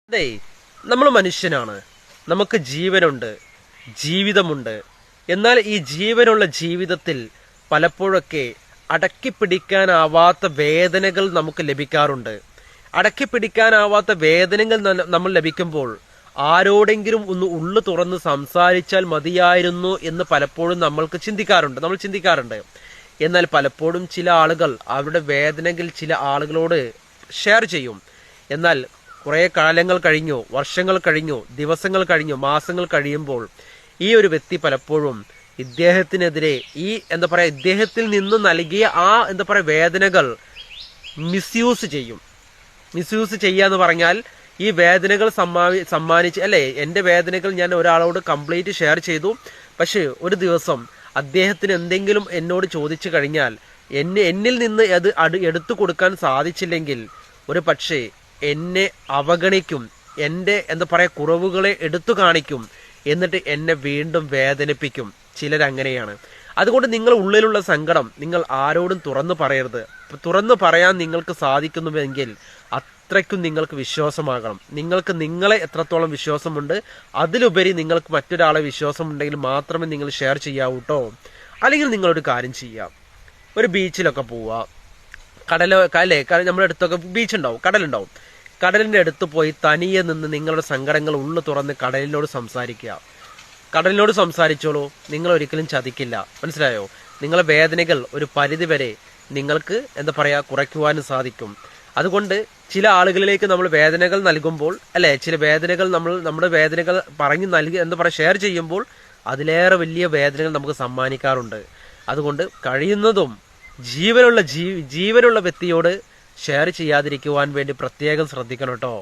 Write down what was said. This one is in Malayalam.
അതെ, നമ്മൾ മനുഷ്യനാണ്. നമുക്ക് ജീവനുണ്ട്, ജീവിതമുണ്ട്. എന്നാൽ ഈ ജീവനുള്ള ജീവിതത്തിൽ പലപ്പോഴൊക്കെ അടക്കിപ്പിടിക്കാനാവാത്ത വേദനകൾ നമുക്ക് ലഭിക്കാറുണ്ട്. അടക്കിപ്പിടിക്കാനാവാത്ത വേദനകൾ നമ്മൾ ലഭിക്കുമ്പോൾ ആരോടെങ്കിലും ഒന്ന് ഉള്ളു തുറന്ന് സംസാരിച്ചാൽ മതിയായിരുന്നു എന്ന് പലപ്പോഴും നമ്മൾ ചിന്തിക്കാറുണ്ട്. എന്നാൽ പലപ്പോഴും ചില ആളുകൾ അവരുടെ വേദനകൾ ചില ആളുകളോട് ഷെയർ ചെയ്യും. എന്നാൽ കുറേ കാലങ്ങൾ കഴിഞ്ഞു, വർഷങ്ങൾ കഴിഞ്ഞു, ദിവസങ്ങൾ കഴിഞ്ഞു, മാസങ്ങൾ കഴിയുമ്പോൾ ഈ ഒരു വ്യക്തി പലപ്പോഴും ഇദ്ദേഹത്തിനെതിരെ ഇദ്ദേഹത്തിൽ നിന്ന് നൽകിയ വേദനകൾ മിസ്യൂസ് ചെയ്യും. മിസ്യൂസ് ചെയ്യാന്ന് പറഞ്ഞാൽ ഈ വേദനകൾ സമ്മാനിച്ച് എൻ്റെ വേദനകൾ ഞാൻ ഒരാളോട് കംപ്ലീറ്റ് ഷെയർ ചെയ്തു. പക്ഷെ ഒരു ദിവസം അദ്ദേഹത്തിന് എന്തെങ്കിലും എന്നോട് ചോദിച്ചു കഴിഞ്ഞാൽ എന്നിൽ നിന്ന് അത് എടുത്തു കൊടുക്കാൻ സാധിച്ചില്ലെങ്കിൽ ഒരു പക്ഷേ എന്നെ അവഗണിക്കും, എൻ്റെ കുറവുകളെ എടുത്തു കാണിക്കും, എന്നിട്ട് എന്നെ വീണ്ടും വേദനിപ്പിക്കും. ചിലരങ്ങനെയാണ്. അതുകൊണ്ട് നിങ്ങൾ ഉള്ളിലുള്ള സങ്കടം നിങ്ങൾ ആരോടും തുറന്നു പറയരുത്. തുറന്നു പറയാൻ നിങ്ങൾക്ക് സാധിക്കുന്നുവെങ്കിൽ അത്രയ്ക്കും നിങ്ങൾക്ക് വിശ്വാസമാകണം. നിങ്ങൾക്ക് നിങ്ങളെ എത്രത്തോളം വിശ്വാസമുണ്ട് അതിലുപരി നിങ്ങൾക്ക് മറ്റൊരാളെ വിശ്വാസമുണ്ടെങ്കിൽ മാത്രമേ നിങ്ങൾ ഷെയർ ചെയ്യാവൂ കേട്ടോ. അല്ലെങ്കിൽ നിങ്ങളൊരു കാര്യം ചെയ്യാം, ഒരു ബീച്ചിലൊക്കെ പോവുക, നമ്മുടെ അടുത്തൊക്കെ ബീച്ചുണ്ടാവും, കടലുണ്ടാവും. കടലിൻ്റെ അടുത്ത് പോയി തനിയെ നിന്ന് നിങ്ങളുടെ സങ്കടങ്ങൾ ഉള്ളു തുറന്ന് കടലിനോട് സംസാരിക്കുക. കടലിനോട് സംസാരിച്ചോളൂ, നിങ്ങൾ ഒരിക്കലും ചതിക്കില്ല. മനസ്സിലായോ? നിങ്ങളെ വേദനകൾ ഒരു പരിധിവരെ നിങ്ങൾക്ക് കുറയ്ക്കുവാനും സാധിക്കും. അതുകൊണ്ട് ചില ആളുകളിലേക്ക് നമ്മൾ വേദനകൾ നൽകുമ്പോൾ ചില വേദനകൾ നമ്മുടെ വേദനകൾ പറഞ്ഞു നൽകി ഷെയർ ചെയ്യുമ്പോൾ അതിലേറെ വലിയ വേദനകൾ നമുക്ക് സമ്മാനിക്കാറുണ്ട്. അതുകൊണ്ട് കഴിയുന്നതും ജീവനുള്ള വ്യക്തിയോട് ഷെയർ ചെയ്യാതിരിക്കുവാൻ വേണ്ടി പ്രത്യേകം ശ്രദ്ധിക്കണം കേട്ടോ.